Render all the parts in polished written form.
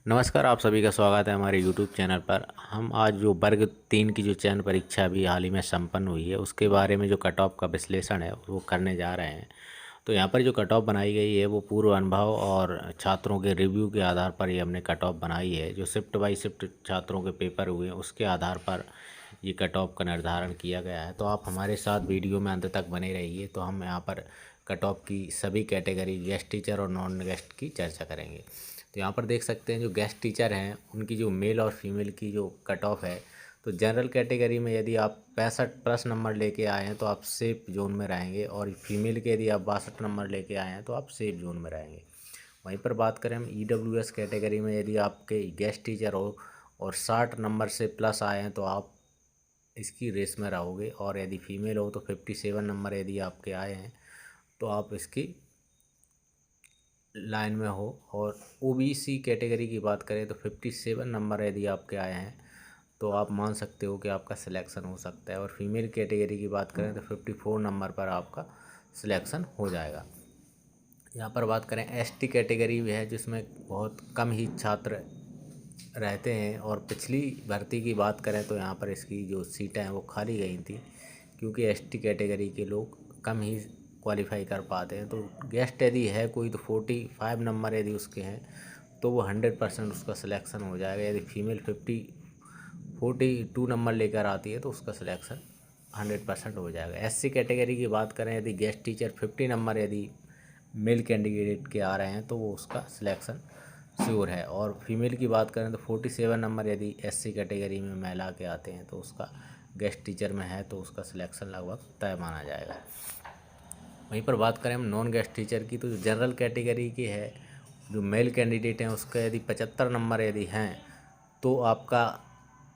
नमस्कार, आप सभी का स्वागत है हमारे यूट्यूब चैनल पर। हम आज जो वर्ग 3 की जो चयन परीक्षा अभी हाल ही में संपन्न हुई है उसके बारे में जो कट ऑफ का विश्लेषण है वो करने जा रहे हैं। तो यहाँ पर जो कट ऑफ बनाई गई है वो पूर्व अनुभव और छात्रों के रिव्यू के आधार पर ये हमने कट ऑफ बनाई है। जो शिफ्ट बाई शिफ्ट छात्रों के पेपर हुए हैं उसके आधार पर ये कट ऑफ का निर्धारण किया गया है। तो आप हमारे साथ वीडियो में अंत तक बने रहिए। तो हम यहाँ पर कट ऑफ की सभी कैटेगरी गेस्ट टीचर और नॉन गेस्ट की चर्चा करेंगे। तो यहाँ पर देख सकते हैं जो गेस्ट टीचर हैं उनकी जो मेल और फीमेल की जो कट ऑफ है। तो जनरल कैटेगरी में यदि आप 65+ नंबर लेके आए हैं तो आप सेफ जोन में रहेंगे, और फीमेल के यदि आप 62 नंबर लेके आए हैं तो आप सेफ जोन में रहेंगे। वहीं पर बात करें हम EWS कैटेगरी में, यदि आपके गेस्ट टीचर हो और 60 नंबर से प्लस आए हैं तो आप इसकी रेस में रहोगे, और यदि फीमेल हो तो 57 नंबर यदि आपके आए हैं तो आप इसकी लाइन में हो। और OBC कैटेगरी की बात करें तो 57 नंबर यदि आपके आए हैं तो आप मान सकते हो कि आपका सिलेक्शन हो सकता है। और फीमेल कैटेगरी की बात करें तो 54 नंबर पर आपका सिलेक्शन हो जाएगा। यहाँ पर बात करें ST कैटेगरी भी है जिसमें बहुत कम ही छात्र रहते हैं, और पिछली भर्ती की बात करें तो यहाँ पर इसकी जो सीटें हैं वो खाली गई थी क्योंकि ST कैटेगरी के लोग कम ही क्वालिफाई कर पाते हैं। तो गेस्ट यदि है कोई तो 45 नंबर यदि उसके हैं तो वो 100% उसका सिलेक्शन हो जाएगा। यदि फीमेल 42 नंबर लेकर आती है तो उसका सिलेक्शन 100% हो जाएगा। SC कैटेगरी की बात करें, यदि गेस्ट टीचर 50 नंबर यदि मेल कैंडिडेट के आ रहे हैं तो वो उसका सिलेक्शन श्योर है। और फीमेल की बात करें तो 47 नंबर यदि SC कैटेगरी में महिला के आते हैं तो उसका गेस्ट टीचर में है तो उसका सिलेक्शन लगभग तय माना जाएगा। वहीं पर बात करें हम नॉन गेस्ट टीचर की, तो जो जनरल कैटेगरी की है जो मेल कैंडिडेट हैं उसका यदि 75 नंबर यदि हैं तो आपका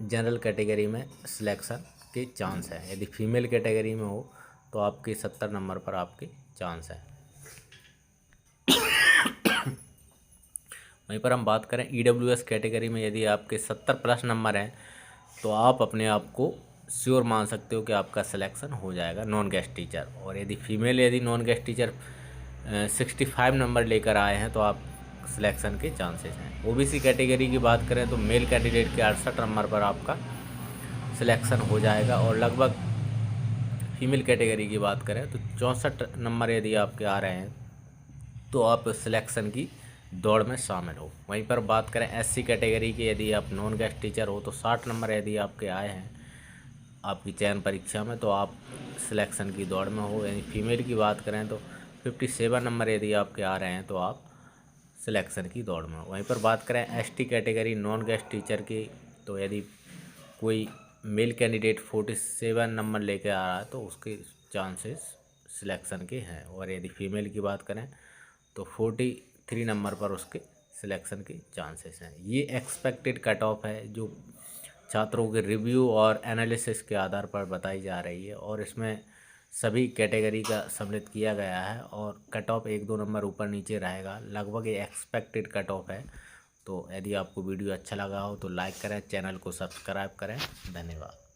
जनरल कैटेगरी में सिलेक्शन के चांस है। यदि फीमेल कैटेगरी में हो तो आपके 70 नंबर पर आपके चांस है। वहीं पर हम बात करें EWS कैटेगरी में, यदि आपके 70+ नंबर हैं तो आप अपने आप को श्योर मान सकते हो कि आपका सिलेक्शन हो जाएगा नॉन गेस्ट टीचर। और यदि फीमेल यदि नॉन गेस्ट टीचर 65 नंबर लेकर आए हैं तो आप सिलेक्शन के चांसेस हैं। OBC कैटेगरी की बात करें तो मेल कैंडिडेट के 68 नंबर पर आपका सिलेक्शन हो जाएगा, और लगभग फीमेल कैटेगरी की बात करें तो 64 नंबर यदि आपके आ रहे हैं तो आप सिलेक्शन की दौड़ में शामिल हो। वहीं पर बात करें SC कैटेगरी की, यदि आप नॉन गेस्ट टीचर हो तो 60 नंबर यदि आपके आए हैं आपकी चयन परीक्षा में तो आप सिलेक्शन की दौड़ में हो। यानी फीमेल की बात करें तो 57 नंबर यदि आपके आ रहे हैं तो आप सिलेक्शन की दौड़ में हो। वहीं पर बात करें ST category non guest teacher की, तो यदि कोई मेल कैंडिडेट 47 नंबर लेके आ रहा है तो उसके चांसेस सिलेक्शन के हैं। और यदि फीमेल की बात करें तो 43 नंबर पर उसके सिलेक्शन के चांसेस हैं। ये एक्सपेक्टेड कट ऑफ है जो छात्रों के रिव्यू और एनालिसिस के आधार पर बताई जा रही है, और इसमें सभी कैटेगरी का सम्मिलित किया गया है। और कट ऑफ 1-2 नंबर ऊपर नीचे रहेगा, लगभग ये एक्सपेक्टेड कट ऑफ है। तो यदि आपको वीडियो अच्छा लगा हो तो लाइक करें, चैनल को सब्सक्राइब करें। धन्यवाद।